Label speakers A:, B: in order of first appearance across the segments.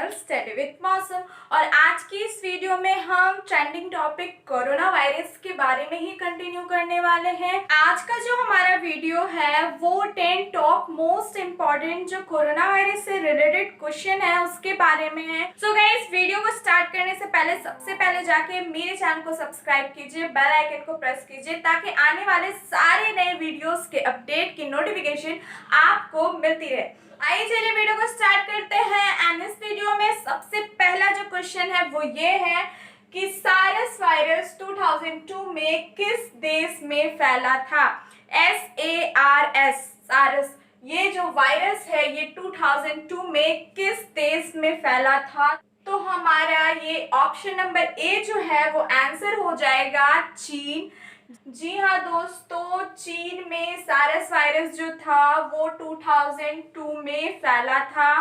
A: Channel study with मौसम। और आज की इस वीडियो में हम ट्रेंडिंग टॉपिक कोरोना वायरस के बारे में ही कंटिन्यू करने वाले हैं। आज का जो हमारा वीडियो है वो 10 टॉप मोस्ट इम्पॉर्टेंट जो कोरोना वायरस से रिलेटेड क्वेश्चन है उसके बारे में है। सो गाइस, वीडियो को स्टार्ट करने से पहले सबसे पहले जाके मेरे चैनल को सब्सक्राइब कीजिए, बेल आइकन को प्रेस कीजिए ताकि आने वाले सारे नए वीडियोस के अपडेट की नोटिफिकेशन आपको मिलती रहे। आइए चलिए वीडियो को स्टार्ट करते हैं। एंड इस वीडियो में सबसे पहला जो क्वेश्चन है वो ये है कि सारस वायरस 2002 में किस देश में फैला था। SARS सारस, ये जो वायरस है ये 2002 में किस देश में फैला था। तो हमारा ये ऑप्शन नंबर ए जो है वो आंसर हो जाएगा चीन। जी हाँ दोस्तों, चीन में सारस वायरस जो था वो 2002 में फैला था।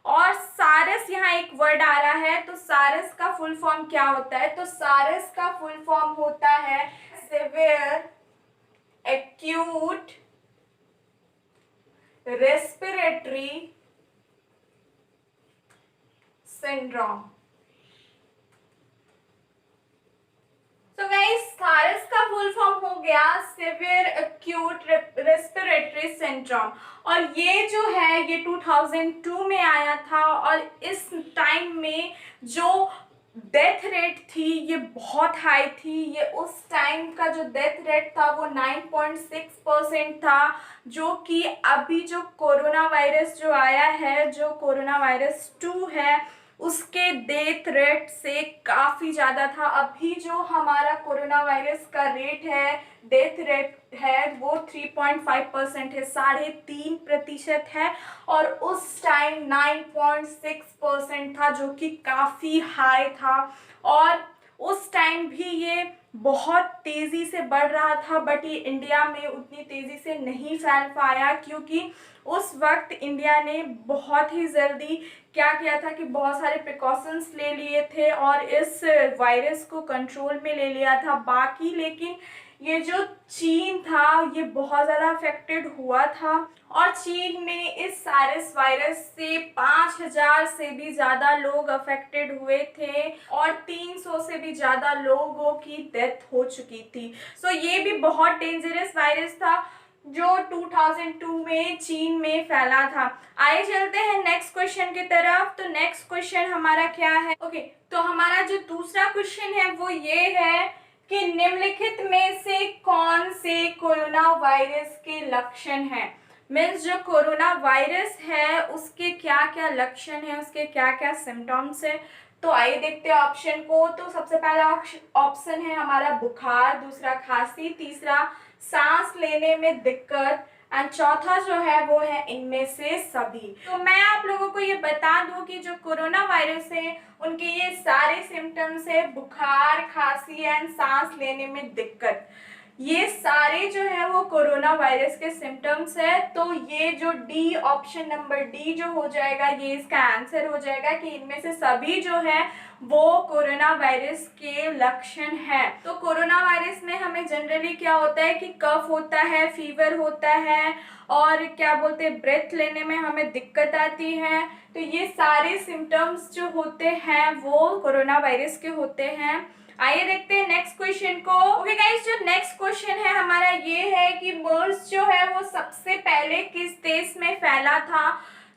A: और सारस, यहाँ एक वर्ड आ रहा है, तो सारस का फुल फॉर्म क्या होता है? तो सारस का फुल फॉर्म होता है सिवियर एक्यूट रेस्पिरेटरी सिंड्रोम। तो गाइस, सारस का फुल फॉर्म हो गया सिवियर एक्यूट रेस्पिरेटरी सिंड्रोम। और ये जो है ये 2002 में आया था। और इस टाइम में जो डेथ रेट थी ये बहुत हाई थी। ये उस टाइम का जो डेथ रेट था वो 9.6% था, जो कि अभी जो कोरोना वायरस जो आया है, जो कोरोना वायरस 2 है, उसके डेथ रेट से काफ़ी ज़्यादा था। अभी जो हमारा कोरोना वायरस का रेट है, डेथ रेट है, वो 3.5% है, 3.5% है। और उस टाइम 9.6% था, जो कि काफ़ी हाई था। और उस टाइम भी ये बहुत तेज़ी से बढ़ रहा था, बट ये इंडिया में उतनी तेज़ी से नहीं फैल पाया, क्योंकि उस वक्त इंडिया ने बहुत ही जल्दी क्या किया था कि बहुत सारे प्रिकॉशंस ले लिए थे और इस वायरस को कंट्रोल में ले लिया था। बाकी लेकिन ये जो चीन था ये बहुत ज़्यादा अफेक्टेड हुआ था। और चीन में इस सारस वायरस से 5000 से भी ज़्यादा लोग अफेक्टेड हुए थे और 300 से भी ज़्यादा लोगों की डेथ हो चुकी थी। सो ये भी बहुत डेंजरस वायरस था जो 2002 में चीन में फैला था। आइए चलते हैं नेक्स्ट क्वेश्चन की तरफ। तो नेक्स्ट क्वेश्चन हमारा क्या है? तो हमारा जो दूसरा क्वेश्चन है वो ये है कि निम्नलिखित में से कौन से कोरोना वायरस के लक्षण हैं। मीन्स जो कोरोना वायरस है उसके क्या क्या लक्षण है, उसके क्या क्या सिम्टम्स है। तो आइए देखते हैं ऑप्शन को। तो सबसे पहला ऑप्शन है हमारा बुखार, दूसरा खांसी, तीसरा सांस लेने में दिक्कत, एंड चौथा जो है वो है इनमें से सभी। तो मैं आप लोगों को ये बता दूं कि जो कोरोना वायरस है उनके ये सारे सिम्टम्स है बुखार, खांसी एंड सांस लेने में दिक्कत। ये सारे जो है वो कोरोना वायरस के सिम्टम्स है। तो ये जो डी, ऑप्शन नंबर डी जो हो जाएगा ये इसका आंसर हो जाएगा कि इनमें से सभी जो है वो कोरोना वायरस के लक्षण है। तो कोरोना वायरस में हमें जनरली क्या होता है कि कफ होता है, फीवर होता है और क्या बोलते हैं ब्रेथ लेने में हमें दिक्कत आती है। तो ये सारे सिम्टम्स जो होते हैं वो कोरोना वायरस के होते हैं। आइए देखते हैं नेक्स्ट क्वेश्चन को। ओके गाइस, जो नेक्स्ट क्वेश्चन है हमारा ये है कि मर्स जो है वो सबसे पहले किस देश में फैला था।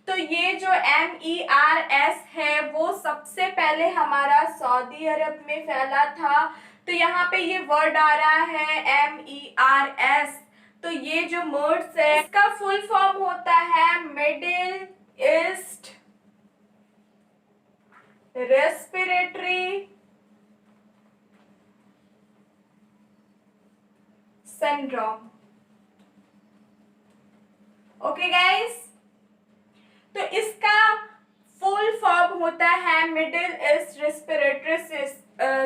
A: तो ये जो MERS है वो सबसे पहले हमारा सऊदी अरब में फैला था। तो यहाँ पे ये वर्ड आ रहा है MERS। तो ये जो मर्स है इसका फुल फॉर्म होता है middle east respiratory syndrome. Okay guys, तो इसका फुल फॉर्म होता है middle east respiratory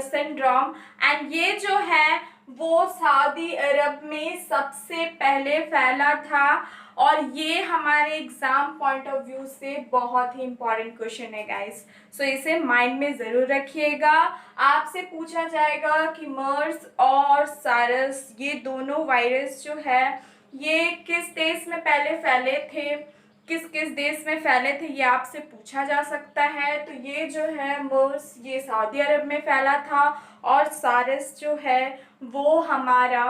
A: syndrome. And ये जो है वो सऊदी अरब में सबसे पहले फैला था। और ये हमारे एग्जाम पॉइंट ऑफ व्यू से बहुत ही इंपॉर्टेंट क्वेश्चन है गाइस। सो इसे माइंड में ज़रूर रखिएगा। आपसे पूछा जाएगा कि मर्स और सारस ये दोनों वायरस जो है ये किस देश में पहले फैले थे, किस किस देश में फैले थे ये आपसे पूछा जा सकता है। तो ये जो है मर्स ये सऊदी अरब में फैला था और सार्स जो है वो हमारा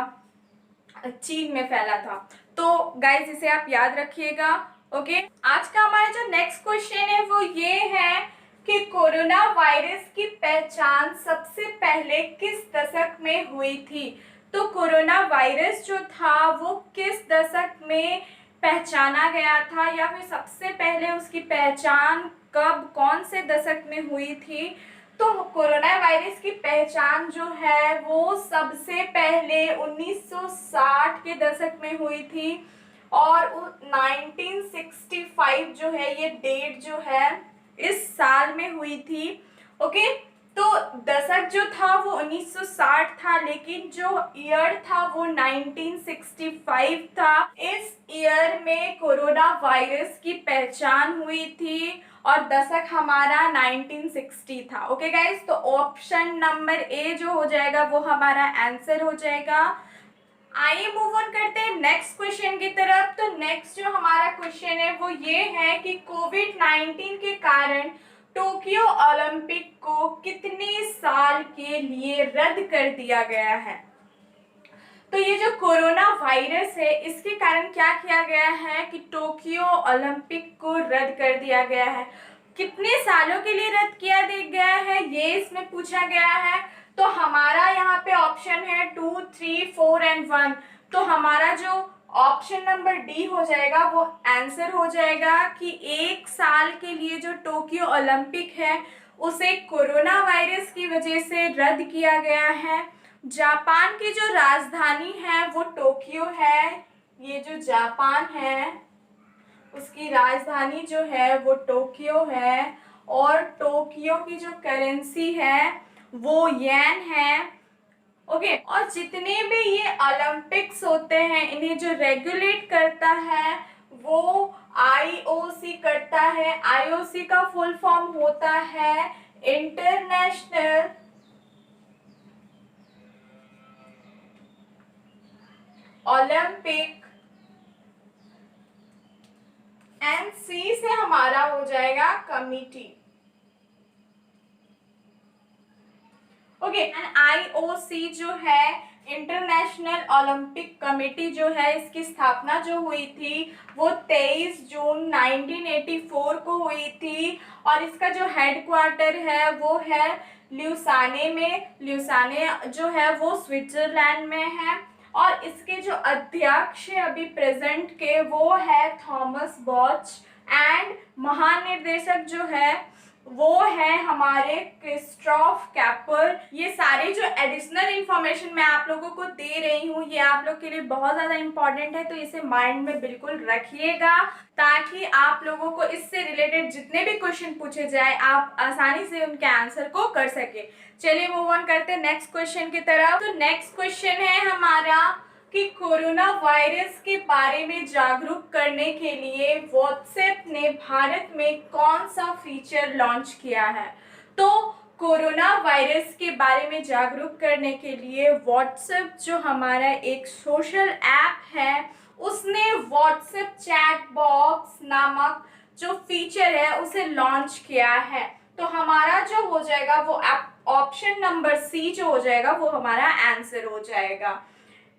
A: चीन में फैला था। तो गाइज इसे आप याद रखिएगा। ओके, आज का हमारा जो नेक्स्ट क्वेश्चन है वो ये है कि कोरोना वायरस की पहचान सबसे पहले किस दशक में हुई थी। तो कोरोना वायरस जो था वो किस दशक में पहचाना गया था या फिर सबसे पहले उसकी पहचान कब कौन से दशक में हुई थी। तो कोरोना वायरस की पहचान जो है वो सबसे पहले 1960 के दशक में हुई थी और 1965 जो है ये डेट जो है इस साल में हुई थी। ओके, तो दशक जो था वो 1960 था लेकिन जो ईयर था वो 1965 था। इस ईयर में कोरोना वायरस की पहचान हुई थी और दशक हमारा 1960 था। ओके गाइज, तो ऑप्शन नंबर ए जो हो जाएगा वो हमारा आंसर हो जाएगा। आइए मूव ऑन करते हैं नेक्स्ट क्वेश्चन की तरफ। तो नेक्स्ट जो हमारा क्वेश्चन है वो ये है कि कोविड-19 के कारण टोक्यो ओलंपिक को कितने साल के लिए रद्द कर दिया गया है। तो ये जो कोरोना वायरस है इसके कारण क्या किया गया है कि टोक्यो ओलंपिक को रद्द कर दिया गया है। कितने सालों के लिए रद्द किया गया है ये इसमें पूछा गया है। तो हमारा यहाँ पे ऑप्शन है 2, 3, 4 एंड 1। तो हमारा जो ऑप्शन नंबर डी हो जाएगा वो आंसर हो जाएगा कि 1 साल के लिए जो टोक्यो ओलंपिक है उसे कोरोना वायरस की वजह से रद्द किया गया है। जापान की जो राजधानी है वो टोक्यो है। ये जो जापान है उसकी राजधानी जो है वो टोक्यो है और टोक्यो की जो करेंसी है वो येन है। ओके, और जितने भी ये ओलंपिक्स होते हैं इन्हें जो रेगुलेट करता है वो आईओसी करता है। आईओसी का फुल फॉर्म होता है इंटरनेशनल ओलंपिक एंड सी से हमारा हो जाएगा कमिटी। ओके, एंड आईओसी जो है इंटरनेशनल ओलंपिक कमेटी जो है इसकी स्थापना जो हुई थी वो 23 जून 1984 को हुई थी और इसका जो हेडक्वार्टर है वो है ल्यूसाने में। ल्यूसाने जो है वो स्विट्जरलैंड में है और इसके जो अध्यक्ष है अभी प्रेजेंट के वो है थॉमस बॉच एंड महानिर्देशक जो है वो है हमारे क्रिस्टोफ कैपर। ये सारे जो एडिशनल इंफॉर्मेशन मैं आप लोगों को दे रही हूँ ये आप लोग के लिए बहुत ज़्यादा इंपॉर्टेंट है, तो इसे माइंड में बिल्कुल रखिएगा ताकि आप लोगों को इससे रिलेटेड जितने भी क्वेश्चन पूछे जाए आप आसानी से उनके आंसर को कर सके। चलिए मूव ऑन करते हैं नेक्स्ट क्वेश्चन की तरफ। तो नेक्स्ट क्वेश्चन है हमारा कि कोरोना वायरस के बारे में जागरूक करने के लिए व्हाट्सएप ने भारत में कौन सा फीचर लॉन्च किया है। तो कोरोना वायरस के बारे में जागरूक करने के लिए व्हाट्सएप जो हमारा एक सोशल ऐप है उसने व्हाट्सएप चैट बॉक्स नामक जो फीचर है उसे लॉन्च किया है। तो हमारा जो हो जाएगा वो ऑप्शन नंबर सी जो हो जाएगा वो हमारा आंसर हो जाएगा।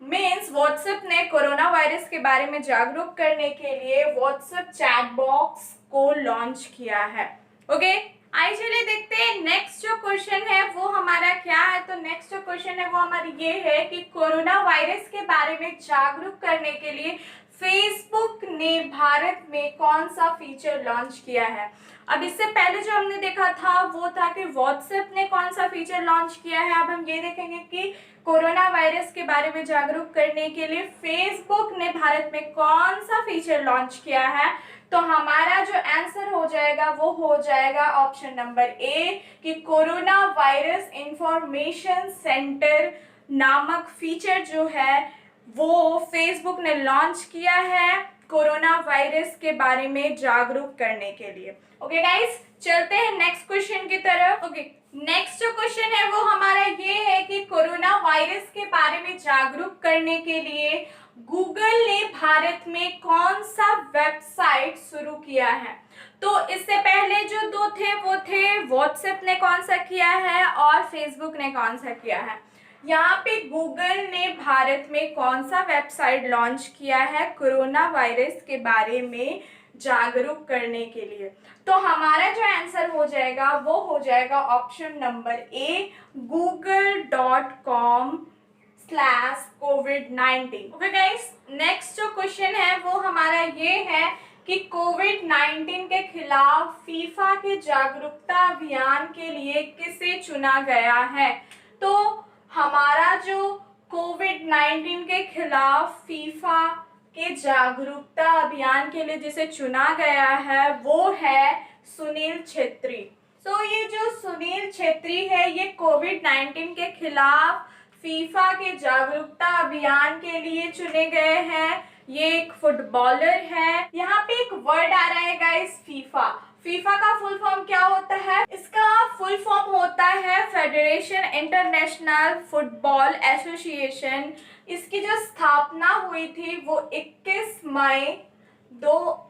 A: मीन्स व्हाट्सएप ने कोरोना वायरस के बारे में जागरूक करने के लिए व्हाट्सएप चैट बॉक्स को लॉन्च किया है। ओके, आइए चलिए देखते हैं नेक्स्ट जो क्वेश्चन है वो हमारा क्या है। तो नेक्स्ट जो क्वेश्चन है वो हमारी ये है कि कोरोना वायरस के बारे में जागरूक करने के लिए फेसबुक ने भारत में कौन सा फीचर लॉन्च किया है। अब इससे पहले जो हमने देखा था वो था कि व्हाट्सएप ने कौन सा फीचर लॉन्च किया है। अब हम ये देखेंगे कि कोरोना वायरस के बारे में जागरूक करने के लिए फेसबुक ने भारत में कौन सा फीचर लॉन्च किया है। तो हमारा जो आंसर हो जाएगा वो हो जाएगा ऑप्शन नंबर ए कि कोरोना वायरस इंफॉर्मेशन सेंटर नामक फीचर जो है वो फेसबुक ने लॉन्च किया है कोरोना वायरस के बारे में जागरूक करने के लिए। ओके गाइस, चलते हैं नेक्स्ट क्वेश्चन की तरफ। ओके, नेक्स्ट जो क्वेश्चन है वो हमारा ये है कि कोरोना वायरस के बारे में जागरूक करने के लिए गूगल ने भारत में कौन सा वेबसाइट शुरू किया है? तो इससे पहले जो दो थे वो थे व्हाट्सएप ने कौन सा किया है और फेसबुक ने कौन सा किया है। यहाँ पे गूगल ने भारत में कौन सा वेबसाइट लॉन्च किया है कोरोना वायरस के बारे में जागरूक करने के लिए? तो हमारा जो आंसर हो जाएगा वो हो जाएगा option number A, google.com/COVID-19। Okay guys, next जो क्वेश्चन है वो हमारा ये है कि कोविड-19 के खिलाफ फीफा के जागरूकता अभियान के लिए किसे चुना गया है? तो हमारा जो कोविड-19 के खिलाफ फीफा के जागरूकता अभियान के लिए जिसे चुना गया है वो है सुनील छेत्री। ये जो सुनील छेत्री है ये कोविड-19 के खिलाफ फीफा के जागरूकता अभियान के लिए चुने गए हैं। ये एक फुटबॉलर है। यहाँ पे एक वर्ड आ रहा है गाइस, फीफा। फीफा का फुल फॉर्म क्या होता है? इसका फुल फॉर्म होता है फेडरेशन इंटरनेशनल फुटबॉल एसोसिएशन। इसकी जो स्थापना हुई थी वो 21 मई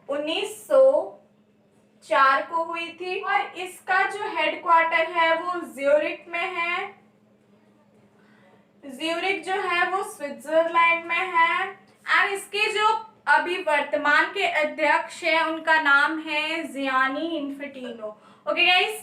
A: 1904 को हुई थी और इसका जो हेडक्वार्टर है वो ज्यूरिख में है। ज्यूरिख जो है वो स्विट्जरलैंड में है। एंड इसके जो अभी वर्तमान के अध्यक्ष हैं उनका नाम है जियानी इन्फेंटिनो। ओके गाइस,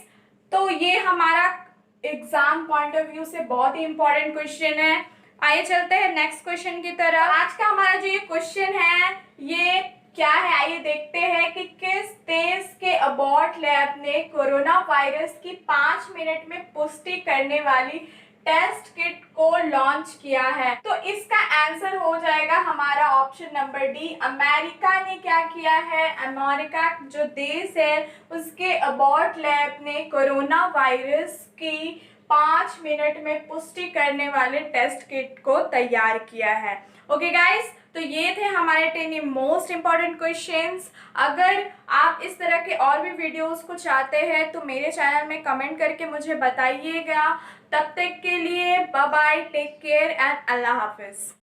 A: तो ये हमारा एग्जाम पॉइंट ऑफ व्यू से बहुत ही इंपॉर्टेंट क्वेश्चन है। आइए चलते हैं नेक्स्ट क्वेश्चन की तरफ। आज का हमारा जो ये क्वेश्चन है ये क्या है, आइए देखते हैं कि किस देश के अबॉट लैब ने कोरोना वायरस की 5 मिनट में पुष्टि करने वाली टेस्ट किट को लॉन्च किया है। तो इसका आंसर हो जाएगा हमारा ऑप्शन नंबर डी, अमेरिका ने क्या किया है? अमेरिका जो देश है उसके अबॉट लैब ने कोरोना वायरस की 5 मिनट में पुष्टि करने वाले टेस्ट किट को तैयार किया है। ओके गाइस, तो ये थे हमारे 10 मोस्ट इंपॉर्टेंट क्वेश्चंस। अगर आप इस तरह के और भी वीडियोस को चाहते हैं तो मेरे चैनल में कमेंट करके मुझे बताइएगा। तब तक के लिए bye bye, take care and अल्लाह हाफिज।